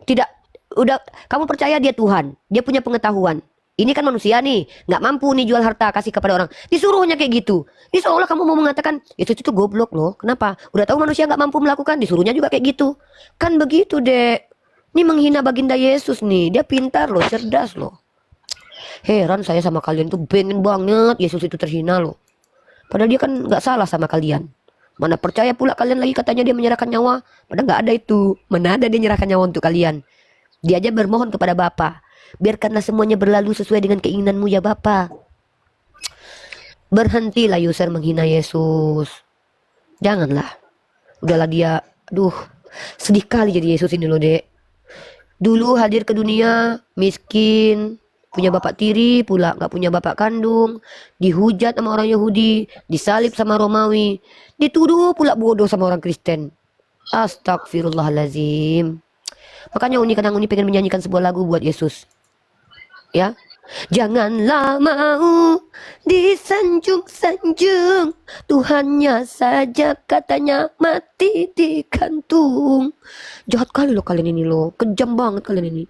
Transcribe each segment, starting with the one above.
Tidak, udah kamu percaya dia Tuhan, dia punya pengetahuan. Ini kan manusia nih, nggak mampu nih jual harta kasih kepada orang. Disuruhnya kayak gitu. Ini seolah kamu mau mengatakan Yesus itu goblok loh. Kenapa? Udah tahu manusia nggak mampu melakukan, disuruhnya juga kayak gitu. Kan begitu dek. Ini menghina baginda Yesus nih. Dia pintar loh, cerdas loh. Heran saya sama kalian tuh pengen banget Yesus itu terhina loh. Padahal dia kan nggak salah sama kalian. Mana percaya pula kalian lagi katanya dia menyerahkan nyawa. Padahal nggak ada itu. Mana ada dia menyerahkan nyawa untuk kalian. Dia aja bermohon kepada Bapa. Biarkanlah semuanya berlalu sesuai dengan keinginanmu ya Bapa. Berhentilah user menghina Yesus. Janganlah. Udahlah dia. Aduh. Sedih kali jadi Yesus ini loh dek. Dulu hadir ke dunia miskin, punya bapak tiri pula, nggak punya bapak kandung, dihujat sama orang Yahudi, disalib sama Romawi, dituduh pula bodoh sama orang Kristen. Astagfirullahalazim. Makanya Uni kadang Uni pengen menyanyikan sebuah lagu buat Yesus. Ya, janganlah mau disanjung-sanjung, Tuhannya saja katanya mati digantung. Jahat kali loh kalian ini loh, kejam banget kalian ini.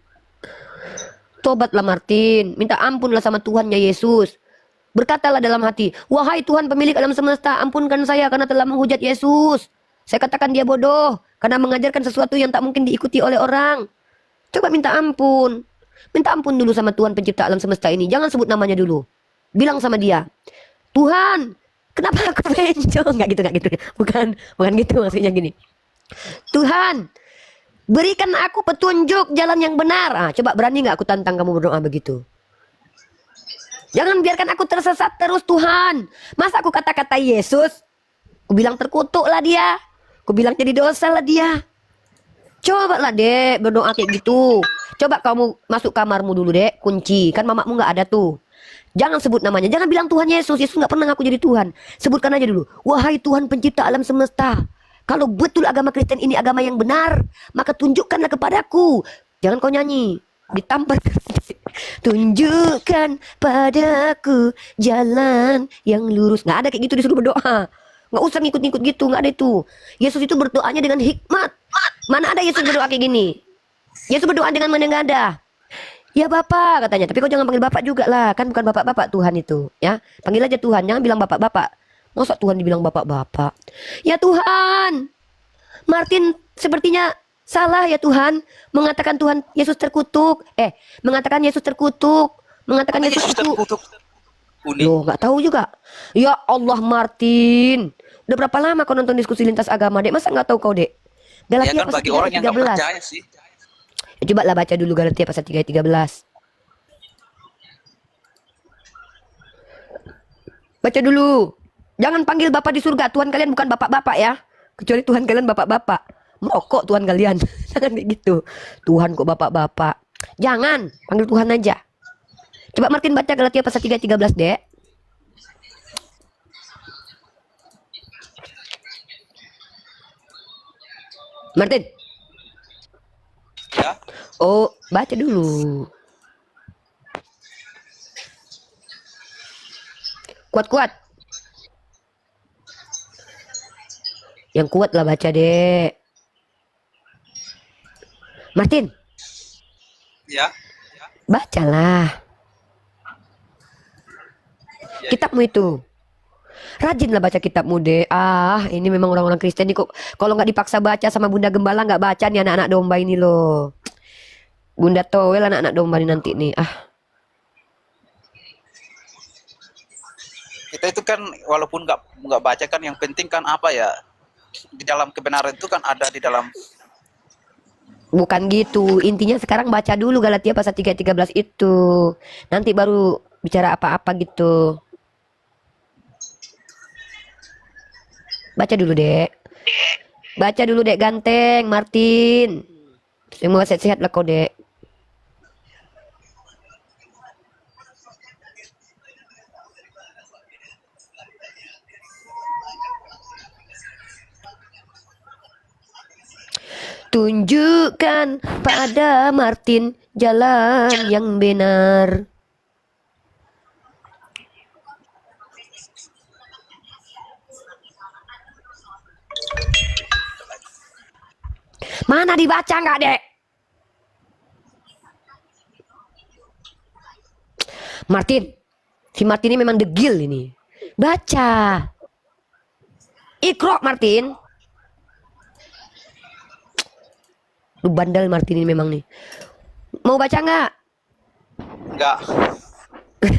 Tobatlah Martin, minta ampunlah sama Tuhannya Yesus. Berkatalah dalam hati, wahai Tuhan pemilik alam semesta, ampunkan saya karena telah menghujat Yesus. Saya katakan dia bodoh, karena mengajarkan sesuatu yang tak mungkin diikuti oleh orang. Coba minta ampun. Minta ampun dulu sama Tuhan pencipta alam semesta ini. Jangan sebut namanya dulu. Bilang sama dia, Tuhan, kenapa aku bencong? Nggak gitu, nggak gitu. Bukan gitu maksudnya gini. Tuhan, berikan aku petunjuk jalan yang benar. Ah, coba berani nggak aku tantang kamu berdoa begitu? Jangan biarkan aku tersesat terus Tuhan. Masa aku kata-kata Yesus, aku bilang terkutuk lah dia. Aku bilang jadi dosa lah dia. Coba lah dek berdoa kayak gitu. Coba kamu masuk kamarmu dulu dek, kunci. Kan mamamu nggak ada tuh. Jangan sebut namanya. Jangan bilang Tuhan Yesus. Yesus nggak pernah ngaku jadi Tuhan. Sebutkan aja dulu. Wahai Tuhan pencipta alam semesta. Kalau betul agama Kristen ini agama yang benar, maka tunjukkanlah kepadaku. Jangan kau nyanyi. Ditampar. Tunjukkan padaku jalan yang lurus. Nggak ada kayak gitu disuruh berdoa. Nggak usah ngikut-ngikut gitu. Nggak ada itu. Yesus itu berdoanya dengan hikmat. Mana ada Yesus berdoa kayak gini? Yesus berdoa dengan menengadah. Ya Bapak katanya, tapi kau jangan panggil Bapak juga lah, kan bukan Bapak-Bapak Tuhan itu, ya. Panggil aja Tuhan, jangan bilang Bapak-Bapak. Masa Tuhan dibilang Bapak-Bapak? Ya Tuhan, Martin sepertinya salah ya Tuhan, mengatakan Tuhan Yesus terkutuk, mengatakan Yesus terkutuk, mengatakan Mana Yesus Yesus itu. terkutuk? Uni. Loh, nggak tahu juga. Ya Allah Martin, udah berapa lama kau nonton diskusi lintas agama, dek? Masa nggak tahu kau, dek? Ya Galatia kan pasal bagi 3 orang ayat yang nggak 13. percaya sih. Coba lah baca dulu Galatia pasal 3 ayat 13. Baca dulu. Jangan panggil Bapak di surga. Tuhan kalian bukan bapak-bapak ya. Kecuali Tuhan kalian bapak-bapak. Merokok Tuhan kalian. Jangan kayak gitu. Tuhan kok bapak-bapak. Jangan. Panggil Tuhan aja. Coba Martin baca Galatia pasal 3 ayat 13, dek. Martin. Ya. Oh, baca dulu. Kuat-kuat. Yang kuat lah baca, dek. Martin. Ya. Bacalah. Ya. Kitabmu itu. Rajinlah baca kitabmu, dek. Ah, ini memang orang-orang Kristen nih kok. Kalau nggak dipaksa baca sama Bunda Gembala nggak baca nih anak-anak domba ini loh. Bunda Towel anak-anak domba ini nanti nih. Ah, Kita itu kan walaupun nggak baca kan yang penting kan apa ya, di dalam kebenaran itu kan ada di dalam. bukan gitu. Intinya sekarang baca dulu Galatia pasal 3 ayat 13 itu. Nanti baru bicara apa-apa gitu. Baca dulu, dek. Baca dulu, dek ganteng, Martin. Semua sehat-sehat lah kau, dek. Tunjukkan pada Martin jalan yang benar. Mana dibaca nggak, dek? Martin, si Martin ini memang degil ini. Baca. Ikro Martin. Lu bandel Martin ini memang nih. Mau baca nggak? Enggak.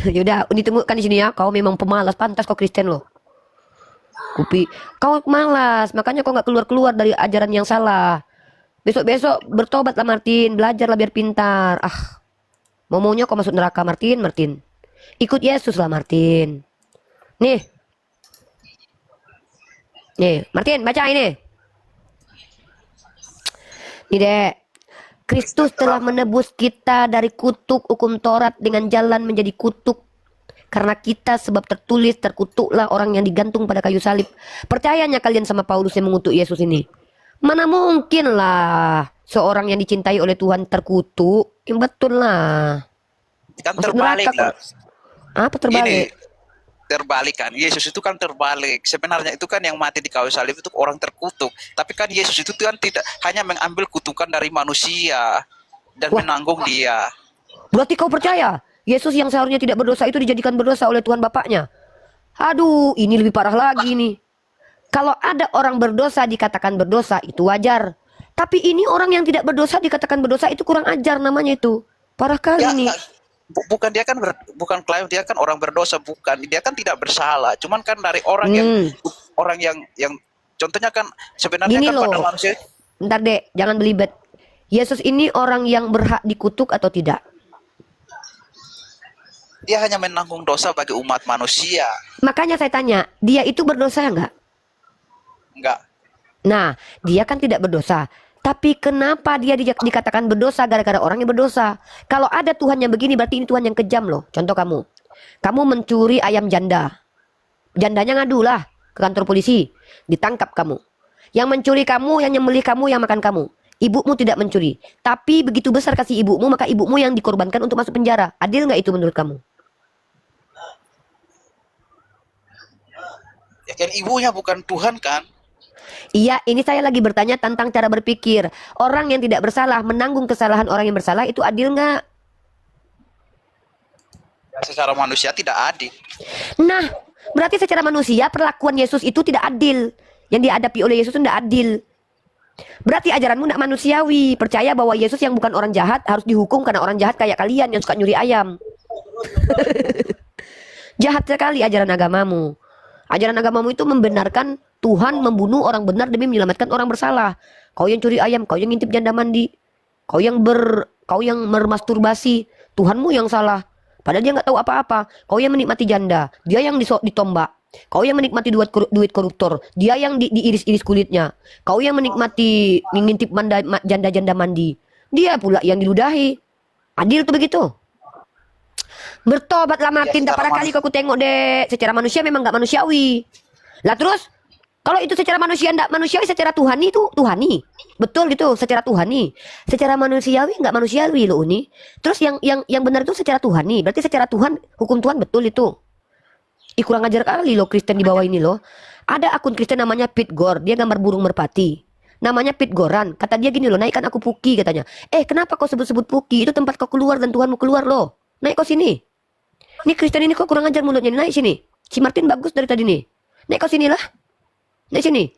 Yaudah, ditemukan di sini ya. Kau memang pemalas, pantas kau Kristen loh. Kupi, kau malas, makanya kau nggak keluar dari ajaran yang salah. Besok-besok bertobatlah Martin, belajarlah biar pintar. Maunya kau masuk neraka Martin. Ikut Yesus lah Martin. Nih, Martin baca ini. Nih dek, Kristus telah menebus kita dari kutuk hukum Taurat dengan jalan menjadi kutuk. Karena kita sebab tertulis terkutuklah orang yang digantung pada kayu salib. Percayanya kalian sama Paulus yang mengutuk Yesus ini? Mana mungkin lah seorang yang dicintai oleh Tuhan terkutuk. Yang betul lah. Kan Masuk terbalik neraka lah. kok. Apa terbalik? Ini terbalik kan. Yesus itu kan terbalik. Sebenarnya itu kan yang mati di kayu salib itu orang terkutuk. Tapi kan Yesus itu kan tidak hanya mengambil kutukan dari manusia dan Wah. menanggung dia. Berarti kau percaya Yesus yang seharusnya tidak berdosa itu dijadikan berdosa oleh Tuhan Bapaknya? Aduh, ini lebih parah lagi nih. Kalau ada orang berdosa dikatakan berdosa itu wajar. Tapi ini orang yang tidak berdosa dikatakan berdosa itu kurang ajar namanya itu. Parah kali Ya, nih. bukan dia kan bukan klaim dia kan orang berdosa, bukan. Dia kan tidak bersalah. Cuman kan dari orang yang contohnya kan sebenarnya Gini kan pada loh. manusia. Bentar dek, jangan belibet. Yesus ini orang yang berhak dikutuk atau tidak? Dia hanya menanggung dosa bagi umat manusia. Makanya saya tanya, dia itu berdosa enggak? Enggak. Nah, dia kan tidak berdosa. Tapi kenapa dia dikatakan berdosa gara-gara orang yang berdosa? Kalau ada Tuhan yang begini berarti ini Tuhan yang kejam loh. Contoh kamu. Kamu mencuri ayam janda. Jandanya ngadu lah ke kantor polisi. Ditangkap kamu. Yang mencuri kamu, yang nyembelih kamu, yang makan kamu. Ibumu tidak mencuri. Tapi begitu besar kasih ibumu, maka ibumu yang dikorbankan untuk masuk penjara. Adil nggak itu menurut kamu? Ya kan ibunya bukan Tuhan kan? Iya, ini saya lagi bertanya tentang cara berpikir. Orang yang tidak bersalah menanggung kesalahan orang yang bersalah itu adil nggak? Ya, secara manusia tidak adil. Nah, berarti secara manusia perlakuan Yesus itu tidak adil. Yang dihadapi oleh Yesus itu tidak adil. Berarti ajaranmu tidak manusiawi. Percaya bahwa Yesus yang bukan orang jahat harus dihukum karena orang jahat kayak kalian yang suka nyuri ayam. Jahat sekali ajaran agamamu. Ajaran agamamu itu membenarkan Tuhan membunuh orang benar demi menyelamatkan orang bersalah. Kau yang curi ayam, kau yang ngintip janda mandi, kau yang bermasturbasi, Tuhanmu yang salah. Padahal dia nggak tahu apa-apa. Kau yang menikmati janda, dia yang ditombak. Kau yang menikmati duit koruptor, dia yang diiris-iris kulitnya. Kau yang menikmati ngintip janda-janda mandi, dia pula yang diludahi. Adil tuh begitu? Bertobatlah Martin, tak pada kali kau tengok deh. Secara manusia memang nggak manusiawi. Lah terus, kalau itu secara manusia nggak manusiawi, secara Tuhani itu Tuhani. Betul gitu, secara Tuhani. Secara manusiawi nggak manusiawi loh ini. Terus yang benar itu secara Tuhani. Berarti secara Tuhan, hukum Tuhan betul itu. Kurang ajar kali loh Kristen di bawah ini loh. Ada akun Kristen namanya Pete Gore, dia gambar burung merpati. Namanya Pete Goran. Kata dia gini loh, naikkan aku Puki katanya. Kenapa kau sebut-sebut Puki? Itu tempat kau keluar dan Tuhanmu keluar loh. Naik kau sini. Ini Kristen ini kok kurang ajar mulutnya. Naik sini. Si Martin bagus dari tadi nih. Naik kau sini lah. Naik sini.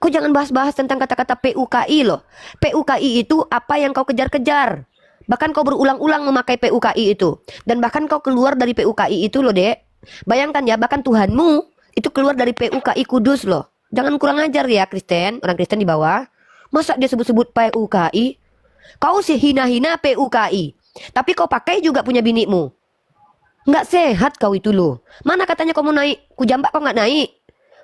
Kau jangan bahas-bahas tentang kata-kata PUKI loh. PUKI itu apa yang kau kejar-kejar. Bahkan kau berulang-ulang memakai PUKI itu. Dan bahkan kau keluar dari PUKI itu loh dek. Bayangkan ya, bahkan Tuhanmu itu keluar dari PUKI Kudus loh. Jangan kurang ajar ya Kristen. Orang Kristen di bawah. Masa dia sebut-sebut PUKI? Kau sih hina-hina PUKI. Tapi kau pakai juga punya binimu. Nggak sehat kau itu loh. Mana katanya kau mau naik? Kujambak kau nggak naik.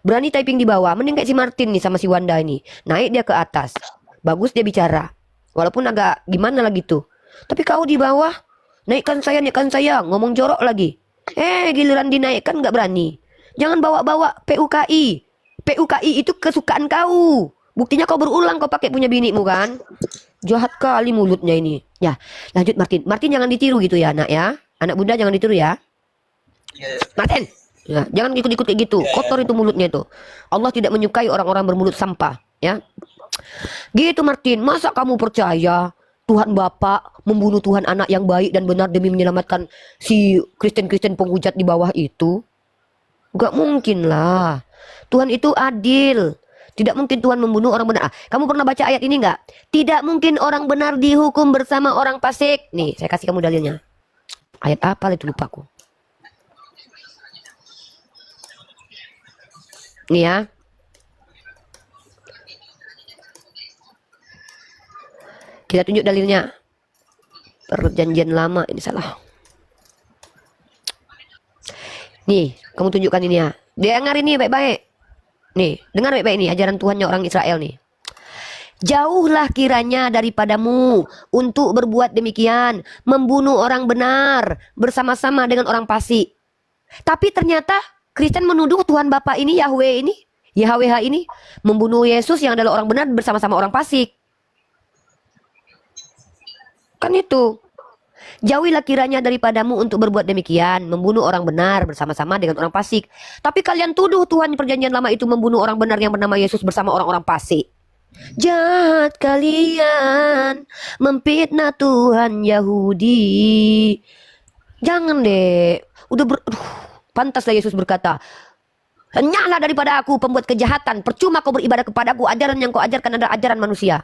Berani typing di bawah. Mending kayak si Martin nih sama si Wanda ini. Naik dia ke atas. Bagus dia bicara. Walaupun agak gimana lah gitu. Tapi kau di bawah. Naikkan saya. Ngomong jorok lagi. Giliran dinaikkan nggak berani. Jangan bawa-bawa PUKI. PUKI itu kesukaan kau. Buktinya kau berulang kau pakai punya binimu kan. Jahat kali mulutnya ini. Ya, lanjut Martin. Martin jangan ditiru gitu ya anak ya. Anak bunda jangan ditiru ya. Martin, ya, jangan ikut-ikut kayak gitu. Kotor itu mulutnya itu. Allah tidak menyukai orang-orang bermulut sampah. Ya, gitu Martin. Masa kamu percaya Tuhan Bapa membunuh Tuhan Anak yang baik dan benar demi menyelamatkan si Kristen-Kristen penghujat di bawah itu? Gak mungkin lah. Tuhan itu adil. Tidak mungkin Tuhan membunuh orang benar. Kamu pernah baca ayat ini nggak? Tidak mungkin orang benar dihukum bersama orang fasik. Nih, saya kasih kamu dalilnya. Ayat apa itu lupa aku. Nih ya. Kita tunjuk dalilnya. Perjanjian lama ini salah. Nih, kamu tunjukkan ini ya. Dengar ini baik-baik. Nih, dengar baik-baik ini ajaran Tuhannya orang Israel nih. Jauhlah kiranya daripadamu untuk berbuat demikian, membunuh orang benar bersama-sama dengan orang fasik. Tapi ternyata Kristen menuduh Tuhan Bapa ini, Yahweh ini, YHWH ini membunuh Yesus yang adalah orang benar bersama-sama orang fasik. Kan itu. Jauhilah kiranya daripadamu untuk berbuat demikian, membunuh orang benar bersama-sama dengan orang fasik. Tapi kalian tuduh Tuhan perjanjian lama itu membunuh orang benar yang bernama Yesus bersama orang-orang fasik. Jahat kalian memfitnah Tuhan Yahudi. Jangan deh. Pantaslah Yesus berkata, "Henyalah daripada aku pembuat kejahatan, percuma kau beribadah kepadaku, ajaran yang kau ajarkan adalah ajaran manusia."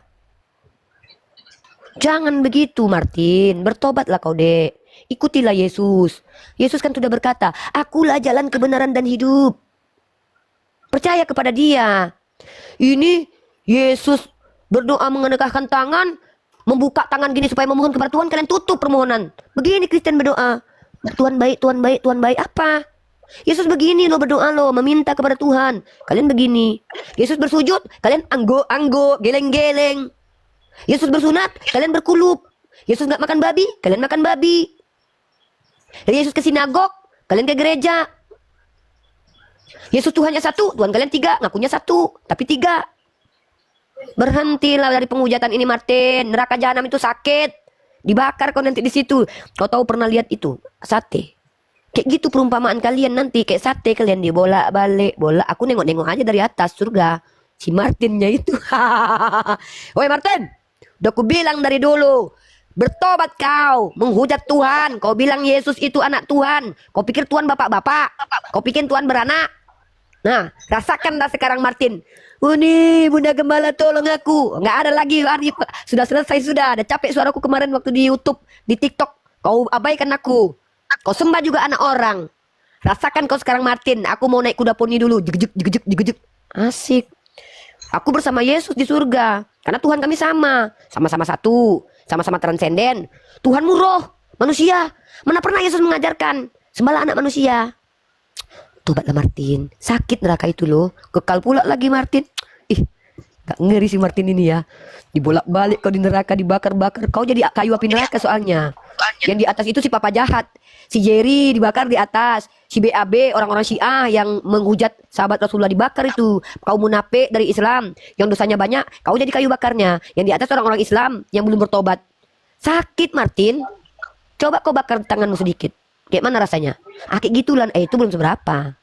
Jangan begitu Martin, bertobatlah kau dek. Ikutilah Yesus. Yesus kan sudah berkata, akulah jalan kebenaran dan hidup. Percaya kepada dia. Ini Yesus berdoa mengendekahkan tangan, membuka tangan gini supaya memohon kepada Tuhan, kalian tutup permohonan. Begini Kristen berdoa, Tuhan baik, Tuhan baik, Tuhan baik. Apa? Yesus begini loh berdoa loh, meminta kepada Tuhan. Kalian begini. Yesus bersujud, kalian anggo-anggo, geleng-geleng. Yesus bersunat, kalian berkulup. Yesus nggak makan babi, kalian makan babi. Yesus ke sinagog, kalian ke gereja. Yesus Tuhannya satu, Tuhan kalian tiga, ngakunya satu, tapi tiga. Berhentilah dari penghujatan ini Martin. Neraka jahanam itu sakit. Dibakar kau nanti di situ. Kau tahu pernah lihat itu sate? Kayak gitu perumpamaan kalian nanti, kayak sate kalian dibolak-balik, bola. Aku nengok-nengok aja dari atas surga. Si Martinnya itu. Woi Martin, udah aku bilang dari dulu, bertobat kau, menghujat Tuhan. Kau bilang Yesus itu anak Tuhan. Kau pikir Tuhan bapak-bapak. Kau pikir Tuhan beranak. Nah, rasakan dah sekarang Martin. Oh nih, Bunda Gembala tolong aku. Nggak ada lagi hari, sudah selesai sudah. Ada capek suaraku kemarin waktu di YouTube, di TikTok. Kau abaikan aku. Kau sembah juga anak orang. Rasakan kau sekarang Martin. Aku mau naik kuda poni dulu. Jegejuk. Asik. Aku bersama Yesus di surga. Karena Tuhan kami sama. Sama-sama satu. Sama-sama transenden. Tuhanmu roh. Manusia. Mana pernah Yesus mengajarkan sembahlah anak manusia. Tobatlah Martin. Sakit neraka itu loh. Kekal pula lagi Martin. Ih, gak ngeri si Martin ini ya. Dibolak-balik kau di neraka, dibakar-bakar. Kau jadi kayu api neraka soalnya. Yang di atas itu si papa jahat. Si Jerry dibakar di atas. Si BAB orang-orang Syiah yang menghujat sahabat Rasulullah dibakar itu. Kau munafik dari Islam yang dosanya banyak, kau jadi kayu bakarnya. Yang di atas orang-orang Islam yang belum bertobat. Sakit Martin. Coba kau bakar tanganmu sedikit. Kayak mana rasanya? Kayak gitulah. Itu belum seberapa.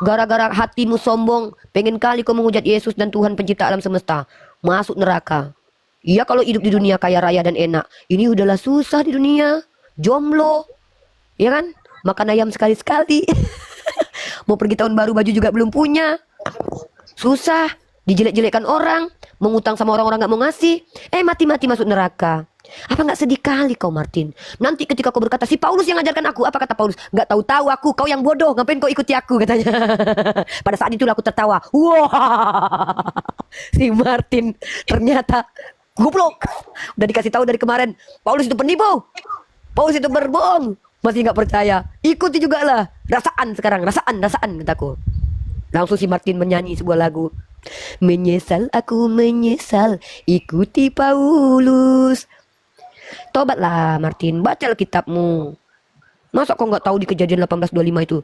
Gara-gara hatimu sombong, pengen kali kau menghujat Yesus dan Tuhan pencipta alam semesta, masuk neraka. Iya kalau hidup di dunia kaya raya dan enak. Ini udahlah susah di dunia. Jomblo. Ya kan? Makan ayam sekali-sekali. Mau pergi tahun baru baju juga belum punya. Susah. Dijelek-jelekkan orang. Mengutang sama orang-orang gak mau ngasih. Mati-mati masuk neraka. Apa gak sedih kali kau Martin? Nanti ketika kau berkata, si Paulus yang ngajarkan aku. Apa kata Paulus? Gak tahu-tahu aku. Kau yang bodoh. Ngapain kau ikuti aku katanya. Pada saat itulah aku tertawa. Wah. Si Martin ternyata goblok. Udah dikasih tahu dari kemarin. Paulus itu penipu. Paulus itu berbohong. Masih nggak percaya. Ikuti juga lah. Rasaan sekarang. Rasaan kataku. Langsung si Martin menyanyi sebuah lagu. Menyesal aku menyesal. Ikuti Paulus. Tobatlah Martin. Baca kitabmu. Masa kau nggak tahu di Kejadian 18:25 itu?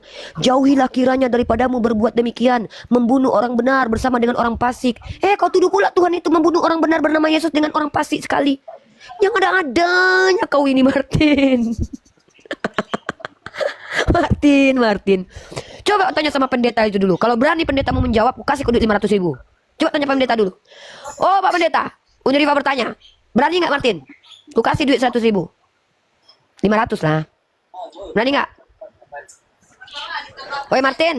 Jauhilah kiranya daripadamu berbuat demikian, membunuh orang benar bersama dengan orang fasik. Kau tuduh pula Tuhan itu membunuh orang benar bernama Yesus dengan orang fasik sekali. Yang ada-adanya kau ini Martin. Martin. Coba tanya sama pendeta itu dulu. Kalau berani pendetamu menjawab, kasih kau duit 500.000. Coba tanya pendeta dulu. Oh Pak Pendeta, Uniriva bertanya. Berani nggak Martin? Lu kasih duit 100.000. 500 lah. Berani nggak? Oi Martin.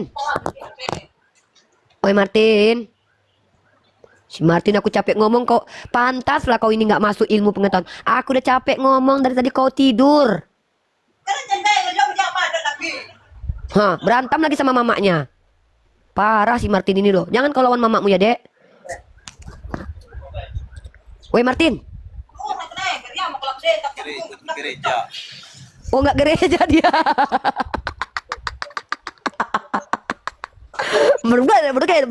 Oi Martin. Si Martin, aku capek ngomong kok. Pantas lah kau ini nggak masuk ilmu pengetahuan. Aku udah capek ngomong dari tadi kau tidur. Hah, berantem lagi sama mamanya. Parah si Martin ini loh. Jangan kau lawan mamamu ya, Dek. Woi Martin. Gereja. Oh nggak gereja dia. Berdekat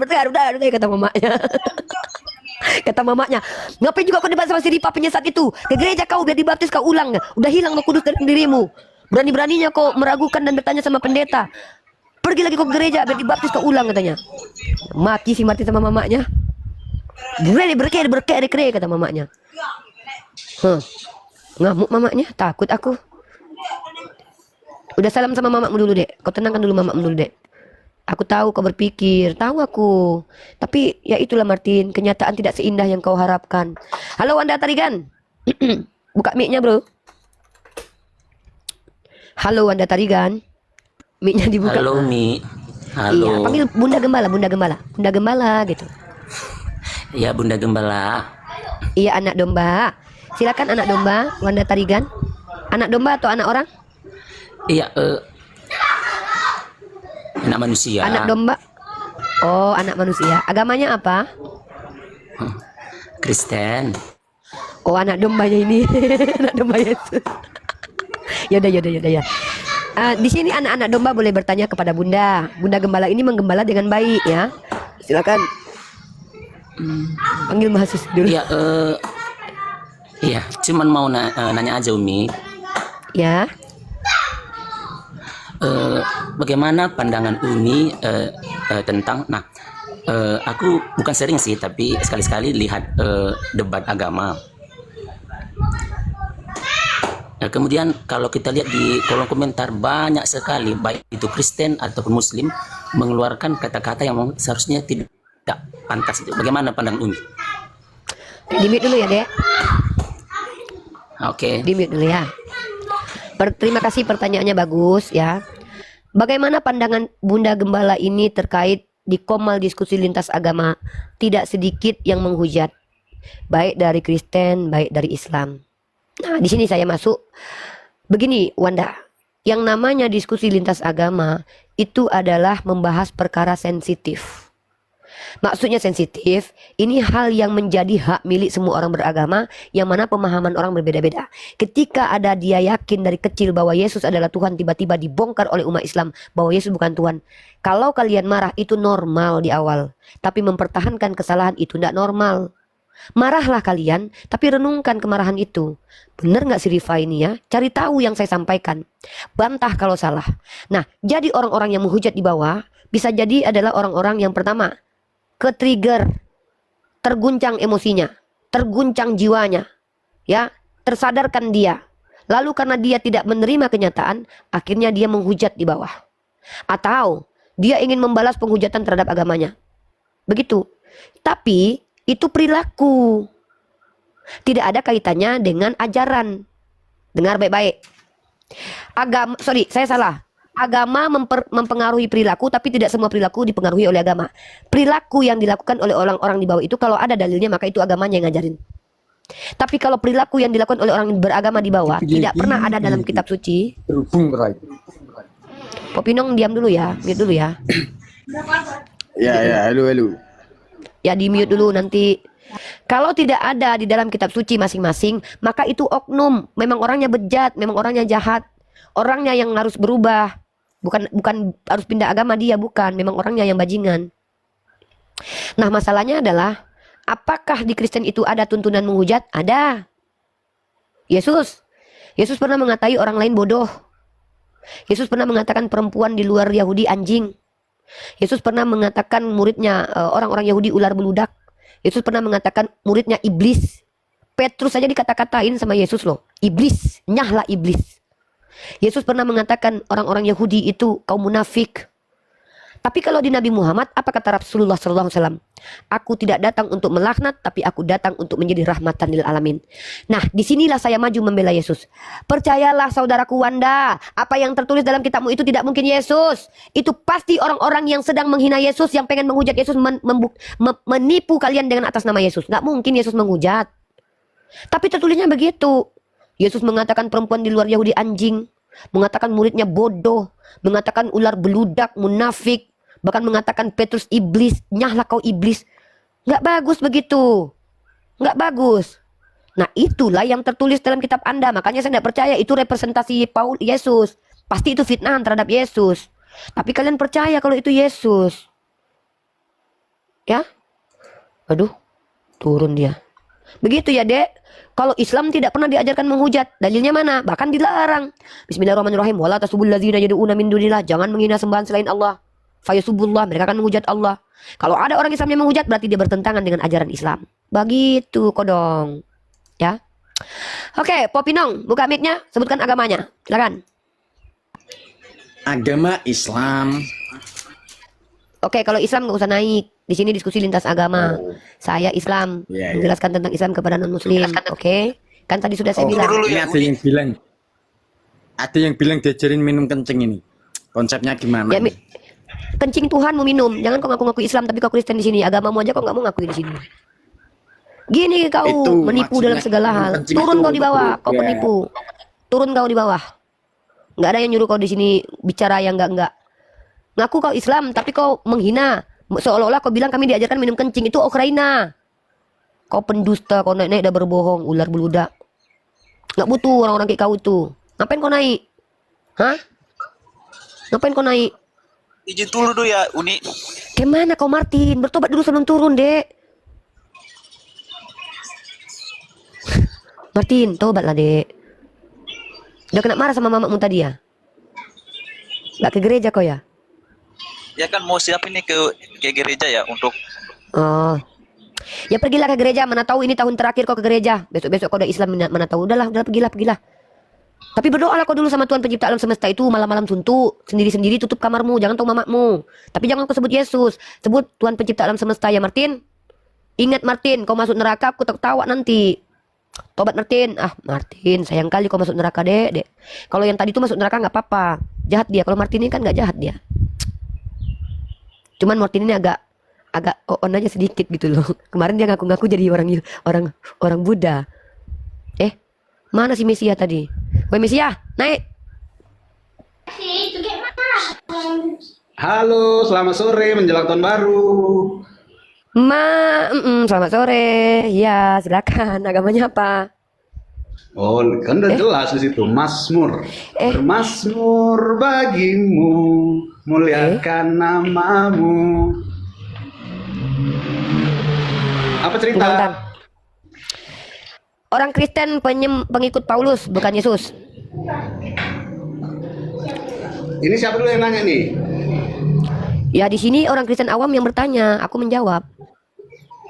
kata mamanya. Kata mamanya, ngapain juga kau debat sama si Ripa penyesat itu? Ke gereja kau biar dibaptis kau ulang. Udah hilang Roh Kudus dari dirimu. Berani-beraninya kau meragukan dan bertanya sama pendeta. Pergi lagi kau ke gereja biar dibaptis kau ulang katanya. Mati si Martin sama mamanya. Berkere kata mamanya. Ngamuk mamanya, takut aku. Udah salam sama mamamu dulu, Dek. Kau tenangkan dulu mamamu dulu, Dek. Aku tahu kau berpikir, tahu aku. Tapi ya itulah Martin, kenyataan tidak seindah yang kau harapkan. Halo Wanda Tarigan. Buka mic-nya, Bro. Halo Wanda Tarigan. Mic-nya dibuka. Halo Mi. Halo. Iya, panggil Bunda Gembala, Bunda Gembala. Bunda Gembala gitu. Ya Bunda Gembala. Iya, anak domba. Silakan anak domba, Wanda Tarigan. Anak domba atau anak orang? Iya, anak manusia. Anak domba. Oh, anak manusia. Agamanya apa? Kristen. Oh, anak dombanya ini. Anak domba Yesus. Yaudah ya. Di sini anak-anak domba boleh bertanya kepada Bunda. Bunda Gembala ini menggembala dengan baik ya. Silakan. Panggil mahasiswa dulu. Iya, iya, cuman mau nanya aja Umi. Ya. Bagaimana pandangan Umi tentang, aku bukan sering sih, tapi sekali-sekali lihat debat agama. Kemudian kalau kita lihat di kolom komentar banyak sekali baik itu Kristen ataupun Muslim mengeluarkan kata-kata yang seharusnya tidak pantas. Itu bagaimana pandangan Umi? Di mute dulu ya, Dek. Oke. Di mute dulu ya. Terima kasih, pertanyaannya bagus ya. Bagaimana pandangan Bunda Gembala ini terkait di Komal diskusi lintas agama? Tidak sedikit yang menghujat, baik dari Kristen, baik dari Islam. Nah, di sini saya masuk. Begini, Wanda, yang namanya diskusi lintas agama itu adalah membahas perkara sensitif. Maksudnya sensitif, ini hal yang menjadi hak milik semua orang beragama, yang mana pemahaman orang berbeda-beda. Ketika ada dia yakin dari kecil bahwa Yesus adalah Tuhan, tiba-tiba dibongkar oleh umat Islam bahwa Yesus bukan Tuhan. Kalau kalian marah itu normal di awal, tapi mempertahankan kesalahan itu tidak normal. Marahlah kalian, tapi renungkan kemarahan itu. Benar nggak si Rifa ini ya? Cari tahu yang saya sampaikan. Bantah kalau salah. Nah, jadi orang-orang yang menghujat di bawah bisa jadi adalah orang-orang yang pertama ke-trigger, terguncang emosinya, terguncang jiwanya, ya, tersadarkan dia. Lalu karena dia tidak menerima kenyataan, akhirnya dia menghujat di bawah. Atau dia ingin membalas penghujatan terhadap agamanya. Begitu. Tapi itu perilaku. Tidak ada kaitannya dengan ajaran. Dengar baik-baik. Saya salah. Agama mempengaruhi perilaku, tapi tidak semua perilaku dipengaruhi oleh agama. Perilaku yang dilakukan oleh orang-orang di bawah itu kalau ada dalilnya maka itu agamanya yang ngajarin. Tapi kalau perilaku yang dilakukan oleh orang beragama di bawah tidak pernah ada dalam kitab suci. Popinong diam dulu ya, mute dulu ya. Ya, halo. Ya di mute dulu nanti. Kalau tidak ada di dalam kitab suci masing-masing, maka itu oknum. Memang orangnya bejat, memang orangnya jahat. Orangnya yang harus berubah. Bukan harus pindah agama dia, bukan. Memang orangnya yang bajingan. Nah, masalahnya adalah apakah di Kristen itu ada tuntunan menghujat? Ada. Yesus pernah mengatai orang lain bodoh. Yesus pernah mengatakan perempuan di luar Yahudi anjing. Yesus pernah mengatakan muridnya orang-orang Yahudi ular beludak. Yesus pernah mengatakan muridnya iblis. Petrus saja dikata-katain sama Yesus loh. Iblis, nyahlah iblis. Yesus pernah mengatakan orang-orang Yahudi itu kaum munafik. Tapi kalau di Nabi Muhammad, apa kata Rasulullah SAW? Aku tidak datang untuk melaknat, tapi aku datang untuk menjadi rahmatan lil alamin. Nah, disinilah saya maju membela Yesus. Percayalah saudaraku Wanda, apa yang tertulis dalam kitabmu itu tidak mungkin Yesus. Itu pasti orang-orang yang sedang menghina Yesus, yang pengen menghujat Yesus, menipu kalian dengan atas nama Yesus. Nggak mungkin Yesus menghujat. Tapi tertulisnya begitu. Yesus mengatakan perempuan di luar Yahudi anjing, mengatakan muridnya bodoh, mengatakan ular beludak, munafik, bahkan mengatakan Petrus iblis, nyahlah kau iblis. Nggak bagus begitu. Nggak bagus. Nah, itulah yang tertulis dalam kitab Anda. Makanya saya nggak percaya itu representasi Paul Yesus. Pasti itu fitnah terhadap Yesus. Tapi kalian percaya kalau itu Yesus. Ya? Aduh, turun dia. Begitu ya, Dek. Kalau Islam tidak pernah diajarkan menghujat. Dalilnya mana? Bahkan dilarang. Bismillahirrahmanirrahim. Wala tasubul ladzina yad'una min dunillah. Jangan menghina sembahan selain Allah. Fayasubullah, mereka akan menghujat Allah. Kalau ada orang Islam yang menghujat, berarti dia bertentangan dengan ajaran Islam. Begitu kodong. Ya. Oke, Popinong, buka mic-nya, sebutkan agamanya. Silakan. Agama Islam. Oke, kalau Islam nggak usah naik. Di sini diskusi lintas agama. Saya Islam, menjelaskan tentang Islam kepada non-Muslim. Oke, kan tadi sudah saya bilang. dulu Ini ya, ada yang bilang diajarin minum kencing ini. Konsepnya gimana? Ya, kencing Tuhan mau minum. Jangan kau ngaku-ngaku Islam tapi kau Kristen di sini. Agamamu aja kau nggak mau ngakui di sini. Gini kau Itu menipu dalam maksudnya segala hal. kencing Turun itu kau di bawah, kau ya. penipu. Turun kau di bawah. Nggak ada yang nyuruh kau di sini bicara yang enggak. Ngaku kau Islam tapi kau menghina. Seolah-olah kau bilang kami diajarkan minum kencing. Itu Ukraina. Kau pendusta, kau naik-naik udah berbohong, ular beludak. Nggak butuh orang-orang kayak kau tuh. Ngapain kau naik? Hah? Ngapain kau naik? izin dulu ya, Uni. Gimana kau Martin? Bertobat dulu sebelum turun, Dek. Martin, tobatlah, Dek. Udah kena marah sama mamamu tadi ya? Nggak ke gereja kau ya? Ya kan mau siap ini ke gereja ya untuk Oh. Ya pergilah ke gereja, mana tahu ini tahun terakhir kau ke gereja. Besok-besok kau udah Islam, mana tahu. Udahlah, pergilah. Tapi berdoalah kau dulu sama Tuhan pencipta alam semesta itu malam-malam suntuk. Sendiri-sendiri tutup kamarmu, jangan tahu mamamu. Tapi jangan kau sebut Yesus. Sebut Tuhan pencipta alam semesta ya Martin. Ingat Martin, kau masuk neraka aku tertawa nanti. Tobat Martin. Ah Martin, sayang kali kau masuk neraka dek. Kalau yang tadi tuh masuk neraka nggak apa-apa. Jahat dia. Kalau Martin ini kan nggak jahat dia. Cuman Martin ini agak on aja sedikit gitu loh. Kemarin dia ngaku-ngaku jadi orang Buddha. Mana si Mesia tadi? Woi Mesia, naik. Halo, selamat sore menjelang tahun baru. Selamat sore. Ya, silakan. Agamanya apa? Oh, kan udah jelas di situ. Mazmur. Bermazmur bagimu, muliakan namamu. Apa cerita? Bentar. Orang Kristen pengikut Paulus, bukan Yesus. Ini siapa dulu yang nanya nih? Ya di sini orang Kristen awam yang bertanya, aku menjawab.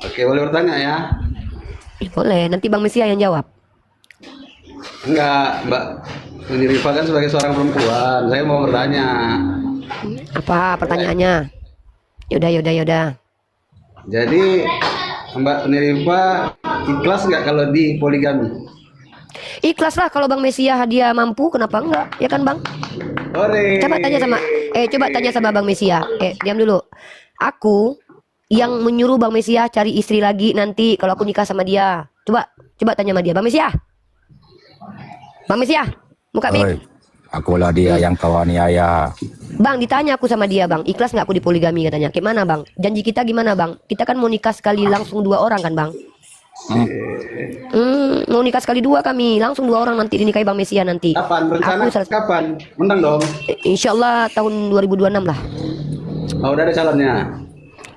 Oke, boleh bertanya ya? Boleh, nanti Bang Mesia yang jawab. Enggak, Mbak Uni Rifa kan sebagai seorang perempuan. Saya mau bertanya. Apa pertanyaannya? Yaudah. Jadi Mbak Uni Rifa ikhlas nggak kalau di poligami? Ikhlas lah kalau Bang Mesia dia mampu, kenapa enggak? Ya kan Bang? Ore. Coba tanya sama Bang Mesia. Diam dulu. Aku yang menyuruh Bang Mesia cari istri lagi nanti kalau aku nikah sama dia. Coba tanya sama dia. Bang Mesia, buka mic. Akulah dia yang kau aniaya. Bang, ditanya aku sama dia, Bang. Ikhlas nggak aku di poligami katanya. Gimana, Bang? Janji kita gimana, Bang? Kita kan mau nikah sekali langsung 2 orang kan, Bang? Mau nikah sekali 2 kami, langsung 2 orang nanti dinikahi Bang Mesia nanti. Kapan rencana? Kapan? Undang dong. Insya Allah tahun 2026 lah. Oh, udah ada calonnya.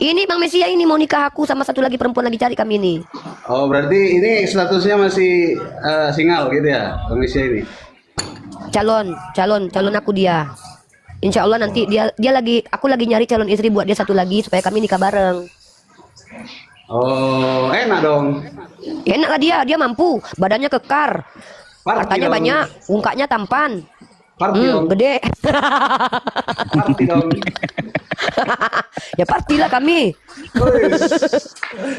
Ini Bang Mesia ini mau nikah aku sama satu lagi perempuan lagi cari kami ini. Oh, berarti ini statusnya masih single gitu ya, Bang Mesia ini. Calon aku dia. Insya Allah nanti aku lagi nyari calon istri buat dia satu lagi supaya kami nikah bareng. Oh, enak dong. Enak lah dia mampu, badannya kekar, hartanya banyak, mukanya tampan. Party dong. Gede. Party dong. Ya partilah kami. Wis.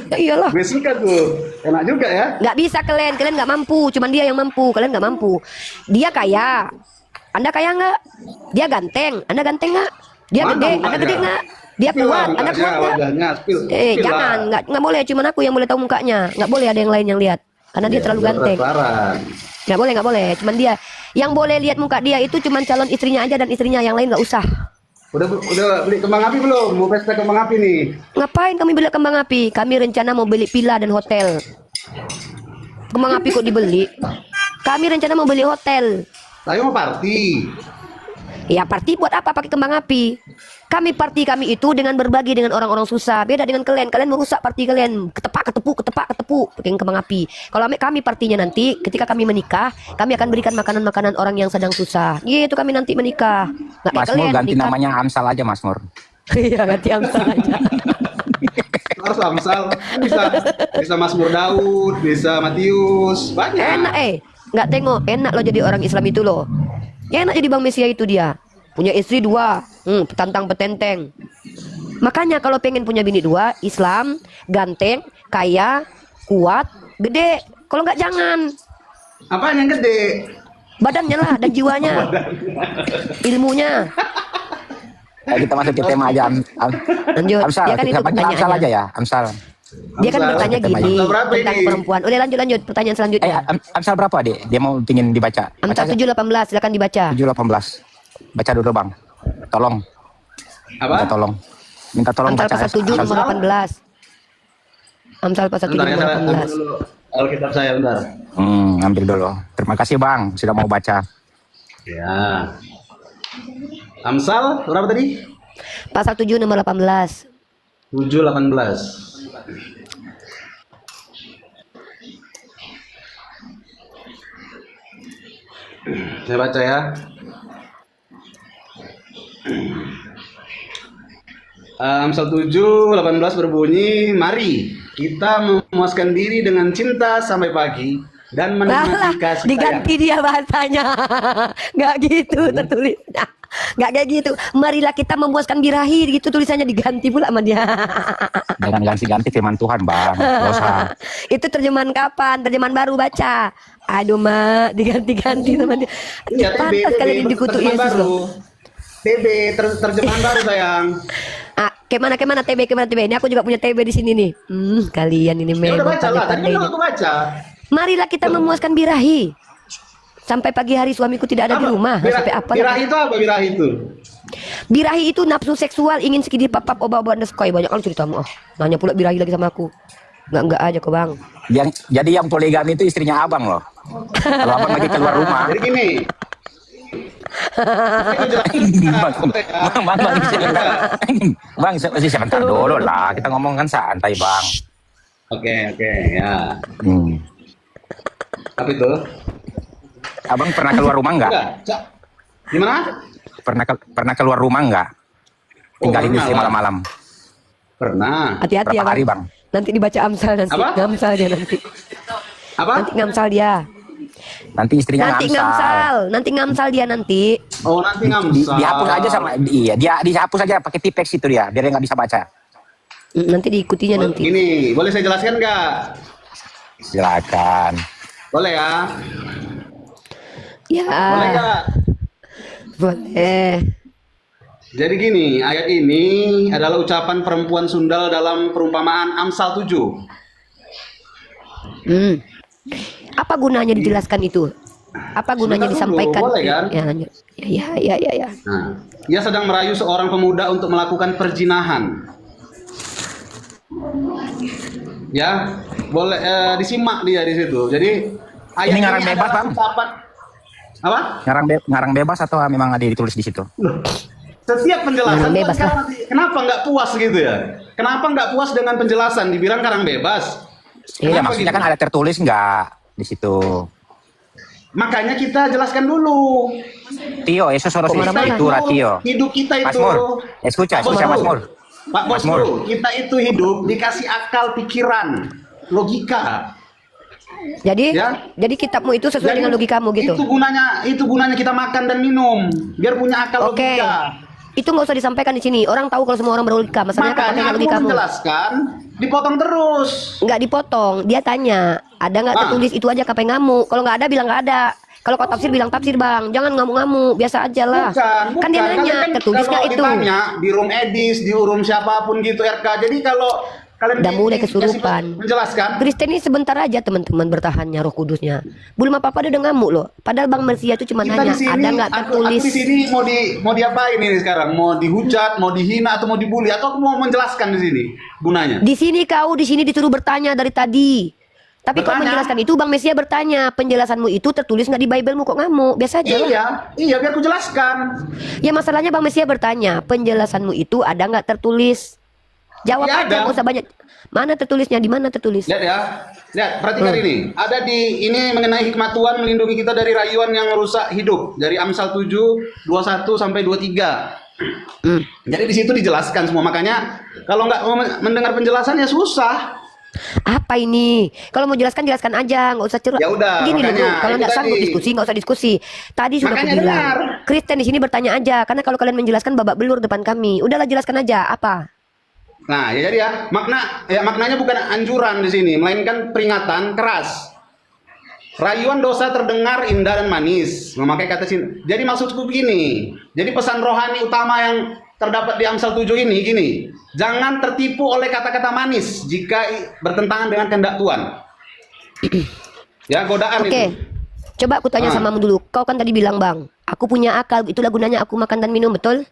Ya iyalah. Gue suka tuh. Enak juga ya. Nggak bisa kalian nggak mampu. Cuman dia yang mampu, kalian nggak mampu. Dia kaya, Anda kaya nggak? Dia ganteng, Anda ganteng nggak? Dia Mana gede, Anda mukanya? gede nggak? Dia Spill kuat, lah Anda mukanya, kuat nggak? wajahnya, spill Jangan, lah. nggak boleh. Cuman aku yang boleh tahu mukanya. Nggak boleh ada yang lain yang lihat, karena dia Ya, terlalu biar ganteng. transparan. Nggak boleh. Cuman dia yang boleh lihat muka dia itu cuman calon istrinya aja dan istrinya, yang lain nggak usah. Udah beli kembang api belum? Mau pesta kembang api nih. Ngapain kami beli kembang api? Kami rencana mau beli villa dan hotel. Kembang api kok dibeli? Kami rencana mau beli hotel. Saya mau party. Ya party buat apa pakai kembang api? Kami party kami itu dengan berbagi dengan orang-orang susah. Beda dengan kalian. Kalian merusak party kalian. Ketepak ketepu pakai kembang api. Kalau kami partinya nanti ketika kami menikah, kami akan berikan makanan-makanan orang yang sedang susah. Gitu kami nanti menikah. Nggak kayak Mas Mur kalian ganti menikah. namanya Amsal aja Mas Mur. Iya ganti Amsal aja. Harus Amsal. Bisa Mazmur Daud, bisa Matius. Banyak. Enak nggak tengok. Enak loh jadi orang Islam itu loh. Enak jadi Bang Mesia itu dia. Punya istri 2, petantang petenteng. Makanya kalau pengen punya bini 2, Islam, ganteng, kaya, kuat, gede. Kalau nggak jangan. Apaan yang gede? Badannya lah dan jiwanya. Ilmunya. Kita masuk ke tema aja Lanjut. Amsal. Dia kan Kita itu panggil Amsal pertanyaannya. aja ya, Amsal. Dia kan Amsal. bertanya Amsal gini berapa tentang ini? perempuan. Udah lanjut pertanyaan selanjutnya. Amsal berapa, Dek? Dia mau pingin dibaca. Amsal 7:18 silakan dibaca. 7:18. Baca dulu, Bang. Tolong. Apa? Minta tolong Amsal baca pasal 7 nomor 18. Amsal pasal 7 Bentar ya, nomor saya ambil 18. dulu Alkitab saya bentar. Ambil dulu. Terima kasih, Bang, sudah mau baca. Ya. Amsal berapa tadi? Pasal 7 nomor 18. 7:18. Saya baca ya. Amsal 7:18 berbunyi, mari kita memuaskan diri dengan cinta sampai pagi dan Lah, menikmati kasih sayang. diganti dia bahasanya. Nggak gitu tertulisnya. Nggak kayak gitu. Marilah kita memuaskan birahi, gitu tulisannya, diganti pula sama dia. Jangan ganti-ganti firman Tuhan, Bang. Nggak usah. Itu terjemahan kapan? Terjemahan baru baca. Aduh mak, diganti-ganti sama dia. Iya, Pantas kalian ini dikutuk terjemahan Yesus baru. loh. Terjemahan baru sayang. Kemana TB. Ini aku juga punya TB di sini nih. Kalian ini Ya udah memang baca lah, tadi kan pandai-pandainya. aku baca. Marilah kita memuaskan birahi. Sampai pagi hari suamiku tidak ada di rumah. Sampai apa? Birahi itu apa birahi itu? Birahi itu nafsu seksual, ingin sedikit papap obat-obat underscore. Banyak kali ceritamu. Nanya pula birahi lagi sama aku. Enggak aja kok bang. Jadi yang poligami itu istrinya abang loh. Kalau abang lagi keluar rumah. Jadi gini. Bang, sebentar dulu lah. Kita ngomong kan santai, Bang. Oke, ya. Apa itu? Abang pernah keluar rumah nggak? Enggak. Gimana? Pernah keluar rumah nggak? Tinggalin pernah istri lah. malam-malam. Pernah. Hati-hati ya Berapa hari, bang. Bang? Nanti dibaca Amsal nanti. Apa? Ngamsal dia nanti. Apa? Nanti ngamsal dia. Nanti istrinya Nanti ngamsal. ngamsal. Nanti ngamsal dia nanti. Oh, nanti ngamsal. Dihapus aja sama dia dihapus aja pakai tipex itu dia, biar dia nggak bisa baca. Nanti diikutinya nanti. Gini, boleh saya jelaskan nggak? Silakan. Boleh ya? Ya. Boleh nggak? Boleh. Jadi gini, ayat ini adalah ucapan perempuan Sundal dalam perumpamaan Amsal 7. Apa gunanya dijelaskan itu? Apa gunanya Sebentar dulu, disampaikan? boleh kan? Ya lanjut. Ya. Nah, ia sedang merayu seorang pemuda untuk melakukan perzinahan. Ya, boleh disimak dia di situ. Jadi ayat Ini ngarang bebas, adalah Bang? ucapan apa? Ngarang bebas atau memang ada ditulis di situ? Setiap penjelasan Karang bebas kan lah. kenapa nggak puas gitu ya? Kenapa nggak puas dengan penjelasan? Dibilang karang bebas. Iya, Kenapa maksudnya gitu? kan ada tertulis nggak di situ? Makanya kita jelaskan dulu. Tio, eso solo Kok marah-marah? escritura, Tio. Hidup kita itu. Masmur, escucha Pak Bos Masmur. Bro. Pak Bos Masmur. Bro, kita itu hidup dikasih akal pikiran, logika. Jadi, Ya. jadi kitabmu itu sesuai Jadi, dengan logikamu gitu. Itu gunanya kita makan dan minum, biar punya akal Oke. logika. Itu nggak usah disampaikan di sini. Orang tahu kalau semua orang berlogika. Masalahnya apa Makanya dengan aku logikamu? menjelaskan, dipotong terus. Nggak dipotong. Dia tanya, ada nggak Ah. tertulis itu aja KP ngamuk? Kalau nggak ada bilang nggak ada. Kalau kau tafsir bilang tafsir bang, jangan ngamuk-ngamuk, biasa aja lah. Bukan. Kan dia Kalian nanya, tertulis kalau nggak itu? ditanya di room edis, di room siapapun gitu RK. Jadi kalau kalian Udah mulai dikasih kesurupan. menjelaskan, Kristen ini sebentar aja teman-teman bertahannya Roh Kudusnya. Belum apa-apa dia udah ngamuk loh. Padahal Bang Mersia itu cuma kita nanya, di sini, ada nggak aku tertulis? di sini mau diapain ini sekarang? Mau dihujat, mau dihina atau mau dibully? Atau aku mau menjelaskan di sini gunanya? Di sini disuruh bertanya dari tadi. Tapi kau Bertanya? menjelaskan itu Bang Mesia bertanya, penjelasanmu itu tertulis nggak di Bible-mu kok ngamuk? Biasa aja lah. Iya, biar aku jelaskan. Ya masalahnya Bang Mesia bertanya, penjelasanmu itu ada nggak tertulis? Jawab Ya, aja, ada. nggak usah banyak. Mana tertulisnya? Di mana tertulis? Lihat ya, lihat perhatikan ini. Ada ini mengenai hikmat Tuhan melindungi kita dari rayuan yang merusak hidup dari Amsal 7 21 sampai 23. Jadi di situ dijelaskan semua. Makanya kalau nggak mau mendengar penjelasan ya susah. Apa ini? Kalau mau jelaskan aja, nggak usah cerita. Ya udah, Gini makanya, dulu, kalau itu nggak sanggup tadi. diskusi nggak usah diskusi. Tadi sudah aku Makanya bilang, dengar. Kristen di sini bertanya aja, karena kalau kalian menjelaskan babak belur depan kami. Udahlah jelaskan aja apa. Nah, ya jadi ya, maknanya bukan anjuran di sini, melainkan peringatan keras. Rayuan dosa terdengar indah dan manis, memakai kata cinta. Jadi maksudku begini. Jadi pesan rohani utama yang terdapat di Amsal 7 ini gini. Jangan tertipu oleh kata-kata manis jika bertentangan dengan kehendak Tuhan. Ya, godaan Oke, itu. coba aku tanya samamu dulu. Kau kan tadi bilang bang, aku punya akal, itulah gunanya aku makan dan minum, betul?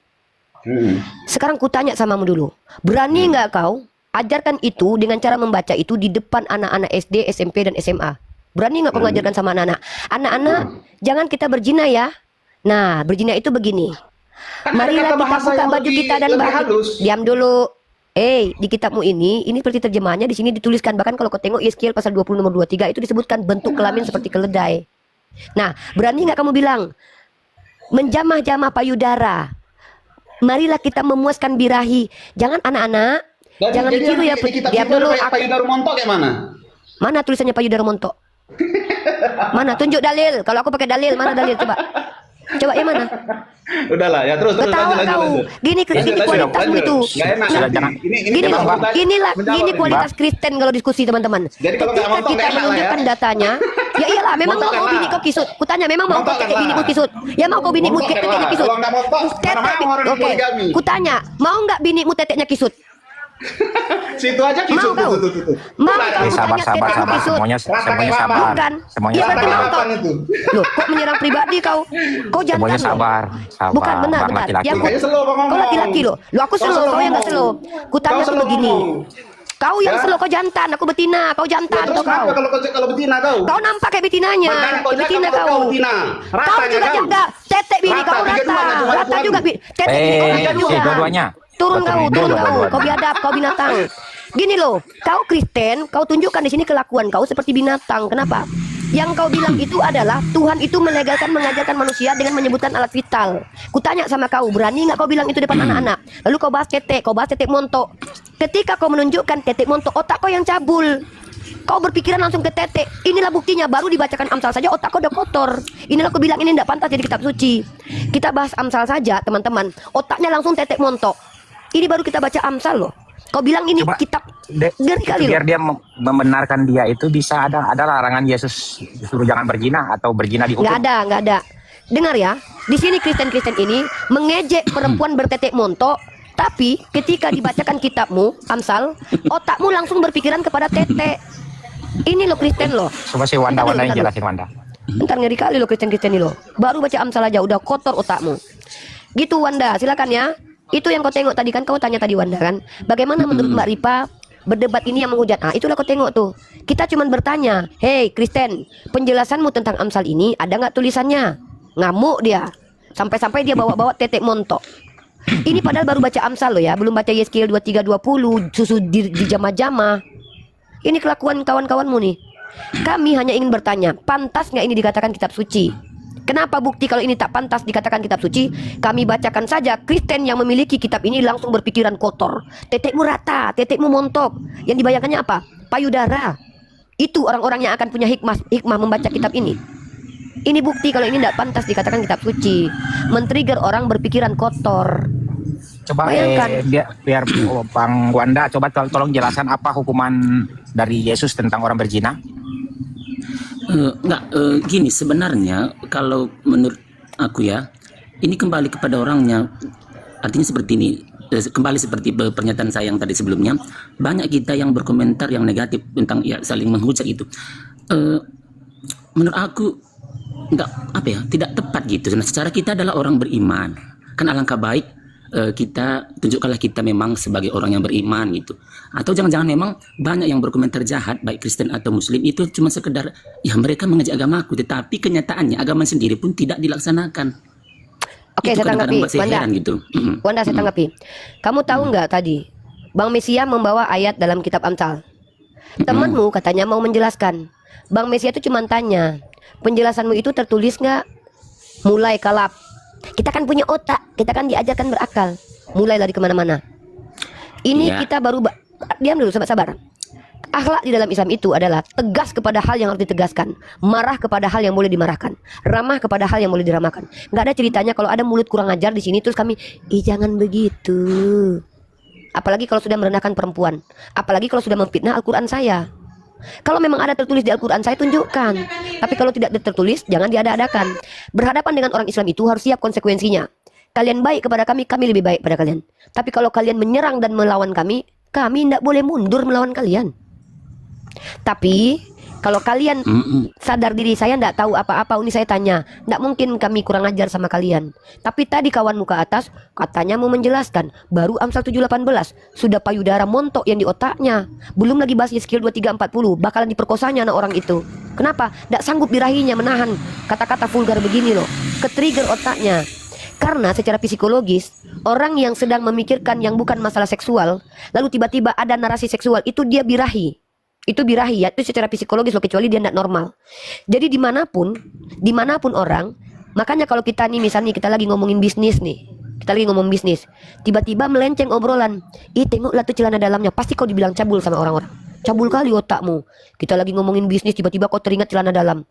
Sekarang ku tanya samamu dulu. Berani nggak kau ajarkan itu dengan cara membaca itu di depan anak-anak SD, SMP, dan SMA? Berani nggak kau mengajarkan sama anak-anak? Anak-anak, jangan kita berzina ya. Nah, berzina itu begini. Kan ada Marilah kata kita bahasa buka yang baju lebih- kita dan lebih baju. halus. Diam dulu. Di kitabmu ini seperti terjemahannya di sini dituliskan, bahkan kalau kau tengok Yeskiel pasal 20 nomor 23 itu disebutkan bentuk kelamin seperti keledai. Nah, berani nggak kamu bilang menjamah-jamah payudara? Marilah kita memuaskan birahi. Jangan anak-anak, jangan jadi ditiru ya. di kitab Diam itu dulu. ada payudara montok kayak mana? Mana tulisannya payudara montok? Mana? Tunjuk dalil. Kalau aku pakai dalil, mana dalil? Coba yang mana? Udahlah ya, terus Ketawa lanjut, kau. lanjut. Gini kualitasmu itu. Nggak enak Sudah, nanti. jangan. Gini kita loh, mau inilah menjawab ini ini. kualitas Kristen kalau diskusi teman-teman. Jadi kalau nggak Ketika montok, kita nggak enak lah menunjukkan ya. datanya, ya iyalah, memang mau Montok kau lah. bini kau kisut. Kutanya memang mau kau Montok tetek lah. binimu kisut. Ya mau kau binimu Montok teteknya lah. kisut. Kalau nggak montok, mana mau orang Oke. poligami. Kutanya, mau nggak binimu teteknya kisut? Situ aja kisut Mau kau? tuh. Mau Lah, kau Ini sabar, kutanya sabar, tetekmu sabar. kisut? Semuanya sabar. Bukan. Semuanya Iya, berarti sabar. mau kau. Kapan itu? Loh, kok menyerang pribadi kau? Kau jantan Semuanya loh. sabar. Bukan benar. Laki-laki. Ya, Makanya slow Bang kau ngomong. laki-laki loh. Lo aku Kau slow, slow kau yang nggak slow. ngomong. Kutanya Kau tuh slow begini. ngomong. Kau yang Ya. slow, kau jantan, aku betina. Kau Ya, jantan, terus kau kau. kenapa kalau betina kau? Kau nampak kayak betinanya. Makanya kau Kayak betina jaga kau. betina. Kau Ratanya juga kau. jaga. Tetek bini Rata, kau tiga rata. duanya, cuma Rata dua juga. Tetek bini kau rata juga. dua-duanya. Turun Betul, kau, turun kau. dua-duanya. Kau biadab, kau binatang. Gini loh, kau Kristen, kau tunjukkan di sini kelakuan kau seperti binatang. Kenapa? Yang kau bilang itu adalah Tuhan itu melegalkan mengajarkan manusia dengan menyebutkan alat vital. Kutanya sama kau, berani nggak kau bilang itu depan anak-anak? Lalu kau bahas tetek montok. Ketika kau menunjukkan tetek montok, otak kau yang cabul. Kau berpikiran langsung ke tetek. Inilah buktinya, baru dibacakan Amsal saja otak kau udah kotor. Inilah aku bilang ini tidak pantas jadi kitab suci. Kita bahas Amsal saja teman-teman, otaknya langsung tetek montok. Ini baru kita baca Amsal loh. Kau bilang ini Coba, kitab ngeri kali biar loh. dia membenarkan dia itu bisa ada larangan Yesus suruh jangan berzina atau berzina dihukum. Nggak ada. Dengar ya, di sini Kristen-Kristen ini mengejek perempuan bertetek montok, tapi ketika dibacakan kitabmu, Amsal, otakmu langsung berpikiran kepada tetek. Ini loh Kristen loh. Coba si Wanda yang Bentar, jelasin Wanda. Bentar, ngeri kali loh Kristen-Kristen ini loh. Baru baca Amsal aja udah kotor otakmu. Gitu Wanda, silakan ya. Itu yang kau tengok tadi kan, kau tanya tadi Wanda kan, bagaimana menurut Mbak Ripa berdebat ini yang menghujat? Ah, itulah kau tengok tuh. Kita cuma bertanya, hei Kristen, penjelasanmu tentang Amsal ini ada nggak tulisannya? Ngamuk dia, sampai-sampai dia bawa-bawa tetek montok. Ini padahal baru baca Amsal loh ya, belum baca Yeskiel 23:20, susu di jama-jama. Ini kelakuan kawan-kawanmu nih. Kami hanya ingin bertanya, pantas nggak ini dikatakan kitab suci? Kenapa bukti kalau ini tak pantas dikatakan kitab suci? Kami bacakan saja. Kristen yang memiliki kitab ini langsung berpikiran kotor. Tetekmu rata, tetekmu montok. Yang dibayangkannya apa? Payudara. Itu orang-orang yang akan punya hikmah membaca kitab ini. Ini bukti kalau ini tidak pantas dikatakan kitab suci. Men-trigger orang berpikiran kotor. Coba Bayangkan. biar Bang Wanda coba tolong jelaskan apa hukuman dari Yesus tentang orang berzina. Gini sebenarnya kalau menurut aku ya, ini kembali kepada orangnya. Artinya seperti ini, kembali seperti pernyataan saya yang tadi sebelumnya, banyak kita yang berkomentar yang negatif tentang ya saling menghujat itu. Menurut aku tidak tepat gitu. Nah, secara kita adalah orang beriman, kan alangkah baik kita tunjukkanlah kita memang sebagai orang yang beriman gitu. Atau jangan-jangan memang banyak yang berkomentar jahat baik Kristen atau Muslim itu cuma sekedar ya mereka mengajak agamaku, tetapi kenyataannya agama sendiri pun tidak dilaksanakan. Oke, Itu saya tanggapi, Wanda. Gitu. Wanda, saya tanggapi. Kamu tahu nggak tadi, Bang Mesia membawa ayat dalam kitab Amsal. Temanmu katanya mau menjelaskan. Bang Mesia itu cuma tanya, penjelasanmu itu tertulis nggak? Mulai kalap. Kita kan punya otak, kita kan diajarkan berakal. Mulai lari kemana-mana. Ini Iya. kita baru diam dulu, sabar. Akhlak di dalam Islam itu adalah tegas kepada hal yang harus ditegaskan, marah kepada hal yang boleh dimarahkan, ramah kepada hal yang boleh diramahkan. Nggak ada ceritanya kalau ada mulut kurang ajar di sini terus kami, jangan begitu. Apalagi kalau sudah merendahkan perempuan, apalagi kalau sudah memfitnah Al-Quran saya. Kalau memang ada tertulis di Al-Quran saya tunjukkan. Tapi kalau tidak tertulis jangan diada-adakan. Berhadapan dengan orang Islam itu harus siap konsekuensinya. Kalian baik kepada kami, kami lebih baik pada kalian. Tapi kalau kalian menyerang dan melawan kami tidak boleh mundur melawan kalian. Tapi kalau kalian sadar diri saya tidak tahu apa-apa, ini saya tanya, tidak mungkin kami kurang ajar sama kalian. Tapi tadi kawanmu ke atas katanya mau menjelaskan, baru Amsal 7:18 sudah payudara montok yang di otaknya, belum lagi bahas skill 2340 bakalan diperkosanya anak orang itu. Kenapa? Tidak sanggup birahinya menahan kata-kata vulgar begini loh, ke-trigger otaknya. Karena secara psikologis orang yang sedang memikirkan yang bukan masalah seksual, lalu tiba-tiba ada narasi seksual, itu dia birahi. Itu birahi ya, itu secara psikologis loh, kecuali dia tidak normal. Jadi dimanapun orang, makanya kalau kita nih misalnya kita lagi ngomongin bisnis nih, kita lagi ngomong bisnis, tiba-tiba melenceng obrolan, tengoklah tuh celana dalamnya, pasti kau dibilang cabul sama orang-orang. Cabul kali otakmu. Kita lagi ngomongin bisnis, tiba-tiba kau teringat celana dalam.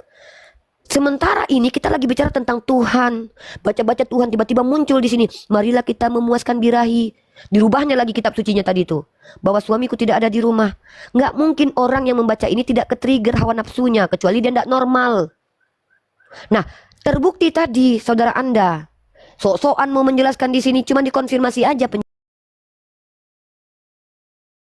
Sementara ini kita lagi bicara tentang Tuhan, baca-baca Tuhan, tiba-tiba muncul di sini, marilah kita memuaskan birahi. Dirubahnya lagi kitab sucinya tadi itu, bahwa suamiku tidak ada di rumah. Nggak mungkin orang yang membaca ini tidak ke-trigger hawa nafsunya, kecuali dia tidak normal. Nah, terbukti tadi saudara Anda sok-sokan mau menjelaskan di sini, cuma dikonfirmasi aja